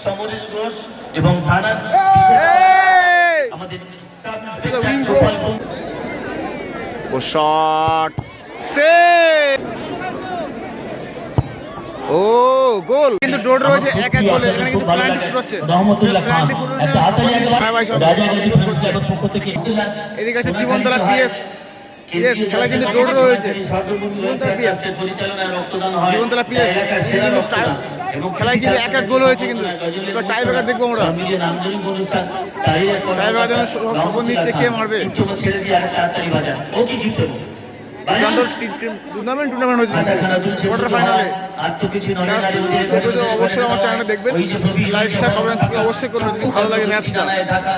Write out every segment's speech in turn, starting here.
সমরেশ ঘোষ এবং থানার আমাদের সাব ইন্সপেক্টর গোপাল ও শট সেভ ও গোল কিন্তু ডোর রয়েছে এক এক গোলে এখানে কিন্তু প্ল্যান্টি শুট হচ্ছে রহমতুল্লাহ খান একটা হাতালি একেবারে রাজা গাজী ফ্যান্স ক্লাবের পক্ষ থেকে এদিকে আছে জীবনতলা পিএস পিএস খেলা কিন্তু ডোর রয়েছে জীবনতলা পিএস পরিচালনায় রক্তদান হয় জীবনতলা পিএস কিন্তু খেলায় কিন্তু এক এক গোল হয়েছে কিন্তু এবার টাই ব্রেকার দেখবো আমরা নিজের নামজনক অনুষ্ঠান চালিয়ে টাই ব্রেকার যেন শপথ নিচ্ছে কে মারবে ছেড়ে দিয়ে আরেকটা হাতালি বাজান ও কি জিততে টুর্নামেন্ট হচ্ছে কোয়ার্টার ফাইনালে অবশ্যই আমার চ্যানেলে দেখবেন লাইক শেয়ার কমেন্টস অবশ্যই করবেন যদি ভালো লাগে ম্যাচটা টাইগারটা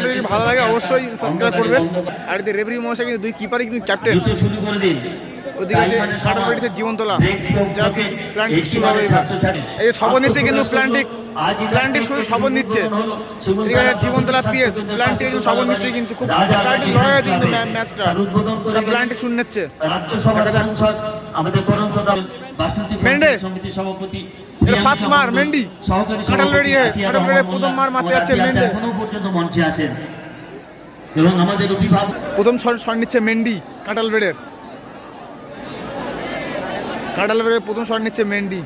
যদি ভালো লাগে অবশ্যই সাবস্ক্রাইব করবেন আর এদিকে রেফারি মহাশয় কিন্তু দুই কিপারই কিন্তু ক্যাপ্টেন শুরু করে দিন ওদিকে আছে কাটার পেটেছে জীবনতলা যার প্ল্যান্টিক শুরু হবে এই যে শপথ নিচ্ছে কিন্তু প্ল্যান্টিক শুরু শপথ নিচ্ছে এদিকে আছে জীবনতলা পিএস প্ল্যান্টিক শপথ নিচ্ছে কিন্তু খুব প্ল্যান্টিক লড়াই আছে কিন্তু ম্যাচটা প্ল্যান্টিক শুরু নিচ্ছে আমাদের করমচদা মেন্ডে সমিতি সভাপতি ফার্স্ট মার মেন্ডি কাটাল বেরিয়ে প্রথম মার মারতে যাচ্ছে মেন্ডে এখনো পর্যন্ত মঞ্চে আছেন এবং আমাদের অভিভাবক প্রথম শট নিচ্ছে মেন্ডি কাটাল বেড়ের প্রথম শট নিচ্ছে মেন্ডি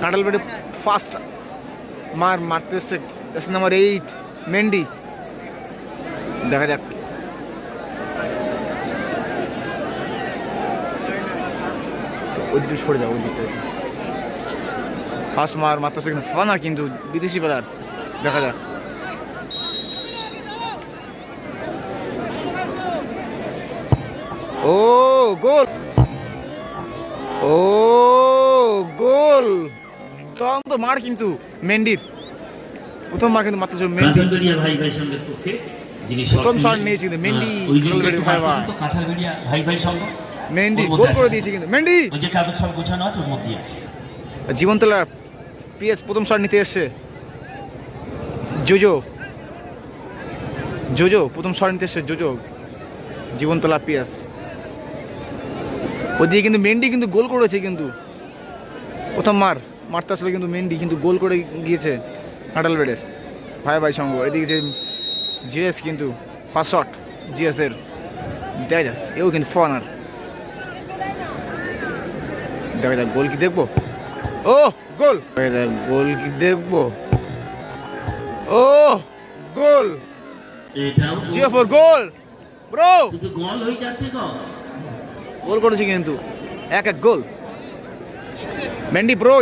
কাটাল বেড়ে ফার্স্ট মারতে এসছে নাম্বার 8 মেন্ডি দেখা যাক ওইদিকে সরে যাও ওইদিকে ফার্স্ট মারতে এসছে কিন্তু ফানার কিন্তু বিদেশি প্লেয়ার দেখা যাক ও গোল তো মার কিন্তু মেন্ডির প্রথম মার কিন্তু মাত্র মেন্ডি ভাই সঙ্গের পক্ষে যিনি প্রথম শট নিয়েছে কিন্তু মেন্ডি ভাই সঙ্গ মেন্ডি গোল করে দিয়েছে কিন্তু মেন্ডি ওই যে কাগজ সব গোছানো আছে ওর মধ্যেই আছে জীবনতলার পিএস প্রথম শট নিতে এসছে জোজো প্রথম শট নিতে এসছে জোজো জীবনতলা পিএস ওদিকে কিন্তু মেন্ডি কিন্তু গোল করেছে কিন্তু প্রথম মারতে আসলে কিন্তু মেন্ডি কিন্তু গোল করে গিয়েছে কাটাল বেডের ভাই সঙ্গ এদিকে যে জিএস কিন্তু ফার্স্ট শট জিএস এর দেখা যাক এও কিন্তু ফনার দেখা যাক গোল কি দেখবো ও গোল দেখা যাক গোল কি দেখবো ও গোল জিএফ গোল ব্রো শুধু গোল হয়ে যাচ্ছে গোল করেছে কিন্তু এক গোল মেন্ডি ব্রো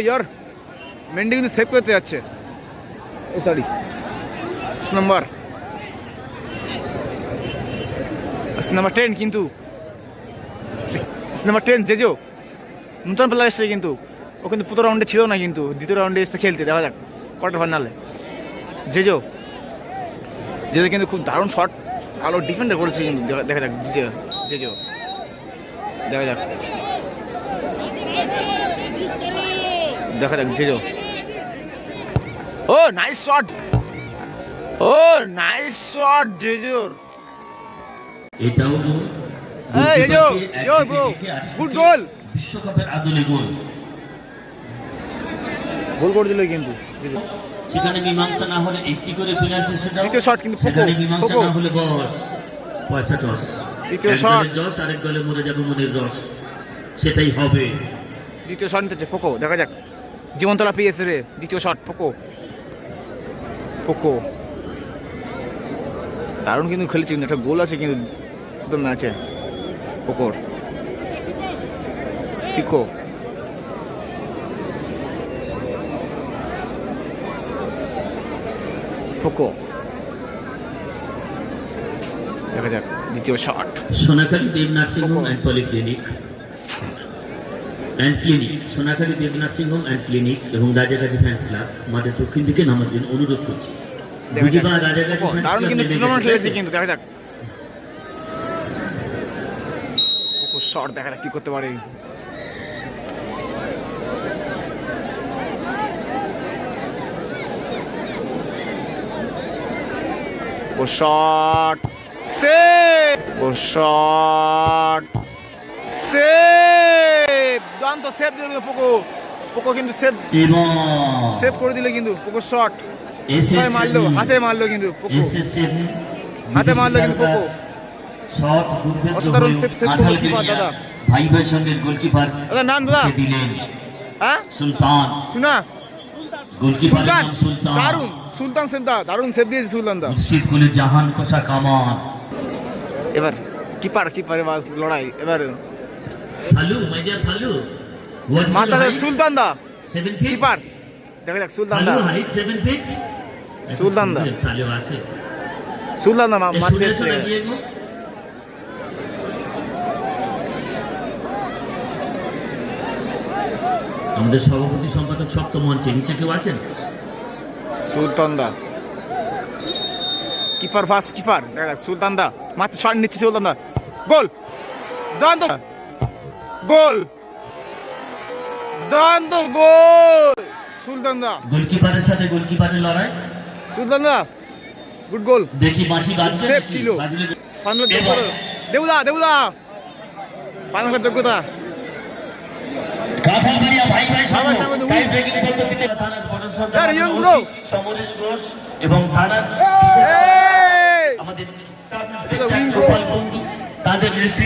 মেন্ডি কিন্তু সেভ করতে যাচ্ছে সরি নাম্বার 10 কিন্তু নাম্বার 10 জেজো নতুন প্লেয়ার এসেছে কিন্তু ও কিন্তু প্রথম রাউন্ডে ছিল না কিন্তু দ্বিতীয় রাউন্ডে এসে খেলতে দেখা যাক কোয়ার্টার ফাইনালে জেজো কিন্তু খুব দারুণ শট ভালো ডিফেন্ডার করেছে কিন্তু দেখা যাক জেজো দেখা যাক জেজো ও নাইস শট জেজোর এটাও গুড গোল বিশ্বকাপের আদলে গোল করে দিল কিন্তু সেখানে মীমাংসা না হলে একটি করে পেনাল্টি সেটা দ্বিতীয় শট কিন্তু সেখানে মীমাংসা না হলে বস পয়সা টস দ্বিতীয় শট জস আরেক দলে মরে যাবে মনের রস সেটাই হবে দ্বিতীয় শট নিতেছে ফোকো দেখা যাক জীবনতলা পিএস রে দ্বিতীয় শট ফোকো দারুণ কিন্তু খেলেছে কিন্তু একটা গোল আছে কিন্তু প্রথম ম্যাচে ফোকোর ফোকো দেখা যাক দ্বিতীয় shot Sonakhali Deb nursing home and polyclinic Sonakhali Deb nursing home and clinic এবং রাজাগাজী ফ্যান্স ক্লাব আমাদের দক্ষিণ দিকে নামার জন্য অনুরোধ করছি দারুণ কিন্তু টুর্নামেন্ট খেলেছে কিন্তু দেখা যাক শট দেখা যাক কি করতে পারে shot save shot save দুর্দান্ত সেভ দিল পোকো পোকো কিন্তু সেভ এবং করে দিলে কিন্তু পোকো শট মারলো, হাতে মারলো কিন্তু পোকো, হাতে মারলো কিন্তু পোকো। শট অসাধারণ সেভ করলো কিপার দাদা। ভাই ভাইয়ের সঙ্গে গোলকিপার দাদা নাম দাদা দিলেন হ্যাঁ সুলতান, শোনা গোলকিপারের সুলতান, নাম সুলতান। দারুন সুলতান সেভ দা, দারুন সেভ দিয়েছে সুলতান দা। মুর্শিদ কুলি জাহান কোষা কামান। এবার কিপারে বাস লড়াই, এবার ফালু মাইডিয়া ফালু মাথাতে সুলতান দা 7 ফিট কিপার, দেখা যাক সুলতান দা, ফালু হাইট 7 ফিট সুলতান দা, ফালু আছে সুলতান দা মারতে এসছে। আমাদের সভাপতি সম্পাদক সপ্ত মঞ্চে নিচে কেউ আছেন? সুলতান দা কিপার ফার্স্ট কিপার, দেখা যাক সুলতান দা মাত্র শট নিচ্ছে সুলতান দা, গোল দান তো গোল, দান তো গোল সুলতান দা, গোলকিপারের সাথে গোলকিপারের লড়াই। সুলতান দা গুড গোল, দেখি বাঁশি বাজবে সেভ নাকি? ছিল। বাজলে ফাইনাল দেবুদা ফাইনাল যোগ্যতা। কাঁঠালবাড়িয়া ভাই ভাই সবাই সংঘ সঙ্গে টাই ব্রেকিং পদ্ধতিতে থানার বড় সর্দার আরে young bro। সমরেশ ঘোষ এবং থানার এই! আমাদের সাব ইন্সপেক্টর গোপাল বন্ধু তাদের নেতৃত্বে